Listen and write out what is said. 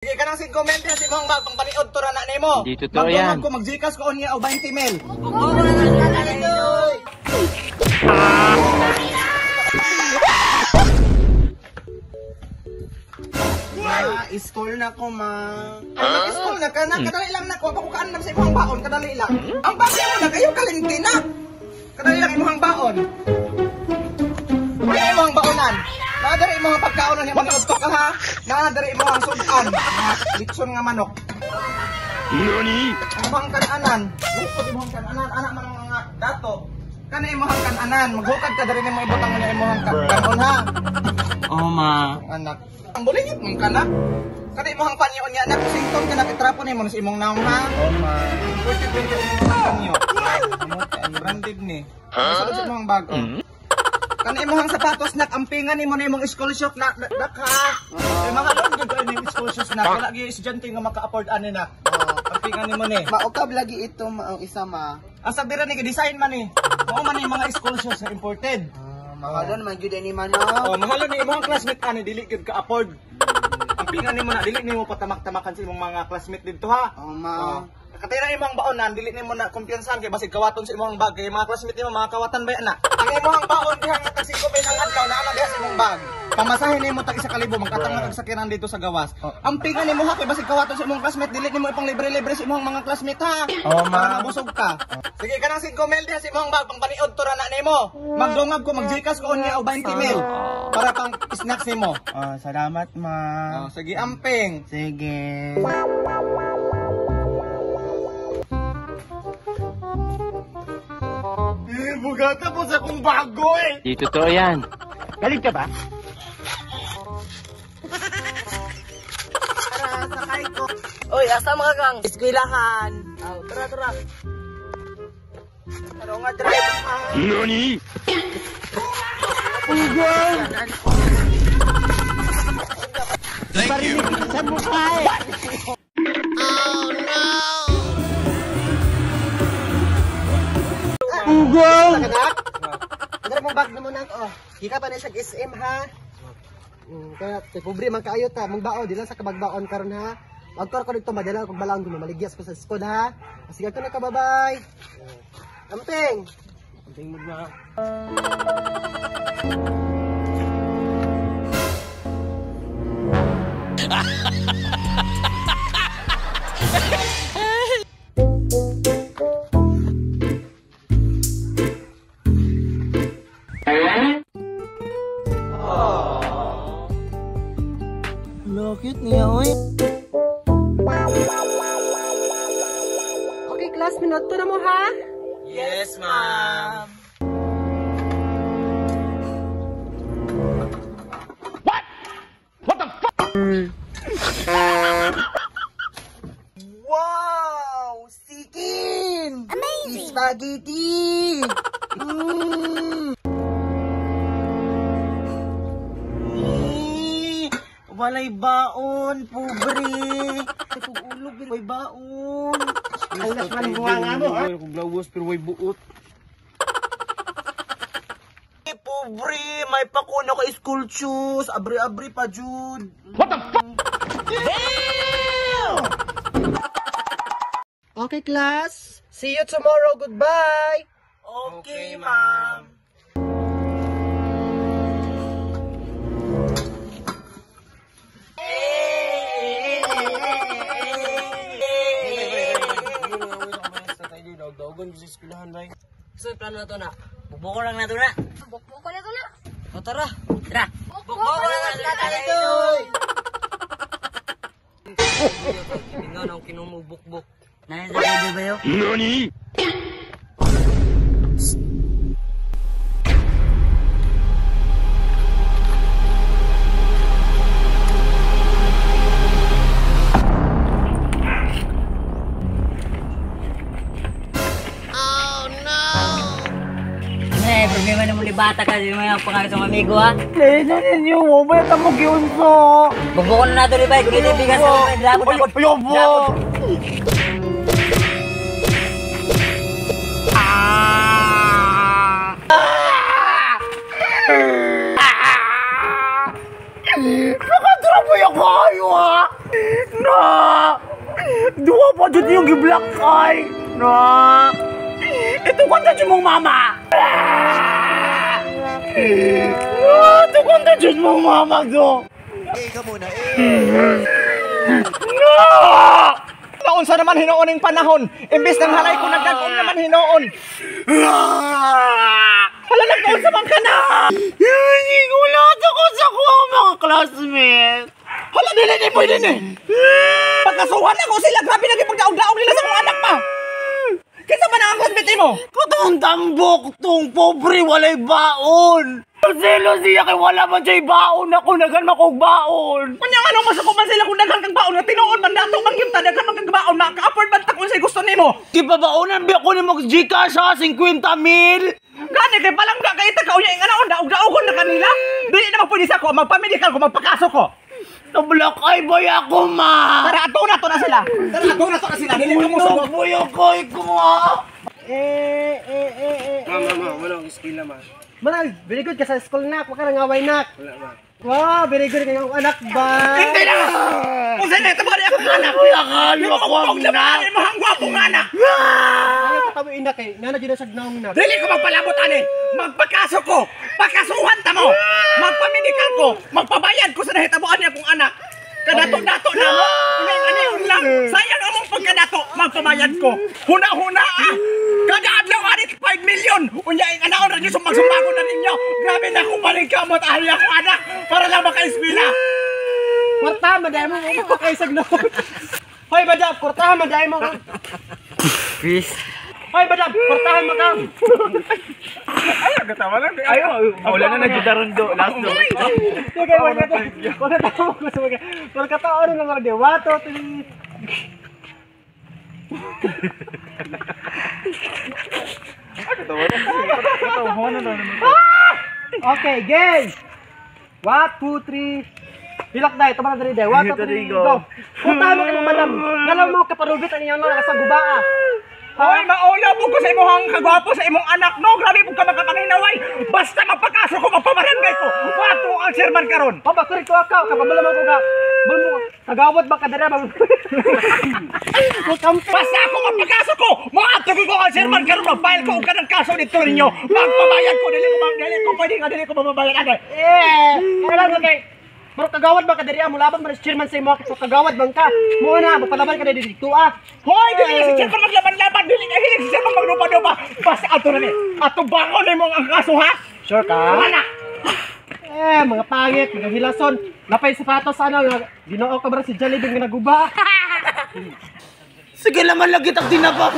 Sige ka nang sin-comment yan si mong bag pang paniod to ra na nimo. Hindi totoo yan. Magdungag ko mag-Gcash ko niya o 20 mil. School na ko, ma. School na ka na, kadali lang na ko. Ako kaan na sa imong baon, kadali lang. Ang bagay mo na, kayo kalinti na. Kadali lang imong baon. Ano imong baonan? Nadari imong pagkaonan yung mga udto ka ha. Nadari imong sudan. Litson nga manok. Nani? Imong kananan. Lupot imong kananan, anak man mga dato. Kana imong kananan, maghukad ka dari nimo ibutang mo na imong kanon ha. Oh ma, anak. Ang bulingit mong kana. Kada imong panyon niya anak sington ka nakitrapo nimo sa imong naong ha. Oh ma. Pwede imong panyo. Ang branded ni. Sa imong bago. Kan imong sapatos nak ampingan nimo na imong school shoes na ha. Ay mahalon gud ani school shoes na wala gyud estudyante nga maka-afford ani na. Ampingan nimo ni. Maukab lagi ito maong isa ma. Ang sabira ni design man ni. Mao man ni mga school shoes na imported. Mahalon man gyud ani man no. Oh, mahalon ni imong classmate ani dili gyud ka-afford. Ampingan nimo na dili nimo patamak-tamakan sa imong mga classmate didto ha. Oh ma. Katira imong baonan dili nimo na kumpiyansahan kay basig kawaton sa imong bag kay mga classmate nimo mga kawatan ba na. Ang imong baon diha nga tag 5 bin ang adlaw na ana diha sa imong bag. Pamasahin nimo tag 1,000 magkatang na sakiran dito sa gawas. Ang pinga nimo ha kay basig kawaton sa imong classmate dili nimo ipang libre-libre sa imong mga classmate ha. Oh ma. Para mabusog ka. Sige ka nang 5 mil diha sa imong bag pang paniod to ra na nimo. Magdungag ko mag-Gcash ko niya og 20 mil para pang snacks nimo. Salamat ma. Sige amping. Sige. Bugata po sa kong bago eh. Di totoo yan. Galing ka ba? Tara, sakay ko. Oy, asa mga kang eskwelahan. Tara, tara. Tara nga, drive. Nani? Ugol! Thank you. Sa mukha eh. Ugol! Tara mong bag na muna. Hika pa na sa SM ha. Kaya pobre man kaayo ta, mong bao di lang sa kabagbaon karon ha. Magkor ko dito madala kog balaon ko maligyas ko sa school ha. Sige ko na ka, bye-bye. Amping. Amping mo na. Cute niya, oy. Okay, class, minuto na mo, ha? Yes, ma'am. What? What the fuck? Wow! Sikin! Amazing! Spaghetti! Walay baon, pobre. Pag-ulog, may baon. Ay, nakman bunga nga mo, ha? Kung glawas, pero may buot. Pobre, may pakuno ka school shoes. Abri-abri pa, Jude. What the fuck? Damn! Okay, class. See you tomorrow. Goodbye. Okay, ma'am. Daw-dawan sa eskwelahan ba? So, plano na to na. Bukboko lang na to na. Bukboko na to na. O, tara. Tara. Bukboko na to na. Tingnan ang kinumubukbok. Nais na kayo ba yun? Nani? Problema na mo ni bata ka, di mo yung pangalit ng amigo ha? Lena ninyo mo, may tamog yun so. Bukbukon na nato ni Bay, kung hindi bigas ka mo, drapot na. Yobo! Nakadra mo yung kayo ha! Duwa pa dyan yung gi-black eye. Na. Ito kanta dyan mong mama. Ito kanta dyan mong mama do. Ikaw muna, Taon sa naman hinoon ng panahon. Imbis ng halay ko nagdagong naman hinoon. Hala nagtaon sa bangka na. Hindi ko lahat ako sa kuha mga classmates. Hala dili ni pwede ni. Pagkasuhan ako sila grabe naging pagdaog-daog nila sa mga anak pa. Kinsa man ang classmate mo? Katong tambok tong pobre walay baon. Silo siya kay wala man siya'y baon ako nagan makog baon. Kunyang anong masako man sila kung daghan kang baon na tinuon man dato man yung daghan man kang baon maka-afford man ta kung say gusto nimo. Di pa baonan ba ako ni mag-Gcash ha 50,000. Gani kay palangga kay ta kaunya ing anaon daog-daogon na kanila. Dili na magpwede sa ko magpamedical ko magpakaso ko. Nablak ay boy ako ma. Tara ato na to na sila. Tara ato na to na sila. Dili ka mo sugot. Boy ako ko ha. Manang, very good ka sa school nak, wag ka nang away nak. Wow, very good kayong anak ba? Hindi na! Kung sa'yo na ito mga akong anak! Boy akali ako ang na. Ano mo ang gwapong anak! Ayaw ka tawiin na kay, nga na dyan sa gnaong nak. Dili ko magpalabot ani! Magpakaso ko! Pakasuhan ta mo! Magpamedical ko! Magpabayad ko sa nahitabuan niya akong anak! Kadato-dato na mo! Inayon lang! Sayang among pagkadato! Magpabayad ko! Huna-huna ah! Kada adlaw anit 5 million! Unya ing anaon ra sumbag-sumbagon na ninyo! Grabe na kung balingkamot ahi akong anak! Para lang maka-eskwela! Kwarta, maday mo, makaisag na. Hoy, badab, kwartahan, maday mo. Peace. Hoy, badab, kwartahan mo ka. Ayo, wala na nagdaron do last do. Sige, wag ka tawo ko sa mga. Wag ka tawo rin lang de. Wato, tili. Okay, game. 1, 2, 3. Hilak dai, tumara diri dai. 1, 2, 3, go. Kwartahan mo ka madam. Ngalaw mo kaparubit ang inyong nasa gubaa. Hoy, maulaw po ko sa imong kagwapo sa imong anak, no? Grabe po ka makapanginaway. Basta magpakaso ko, magpabarangay ko. Wato ang chairman karon. Papa, sorry ko ako. Kapabala mo ko ka. Bulmo, kagawad ba ka dara ba? Basta ako magpakaso ko. Maato ko ang chairman karon. Mag-file ko ka ng kaso dito ninyo. Magpabayad ko. Dili ko pwede ka. Dili ko mababayad agad. Kailan mo kay? Pero kagawad ba ka diri mo laban man sa chairman sa imo so kagawad bang ka? Mo na magpalaban ka diri dito ah. Hoy, dili si chairman maglaban-laban. Dili ka hilig si chairman maglupa-lupa. Basta ato na ni. Ato bangon na mo ang kaso ha. Sure ka? Anak. Mga pangit, mga hilason. Napay sapatos ano, ginoo ka ba si Jollibee nga naguba? Sige naman lagi tak tinapak.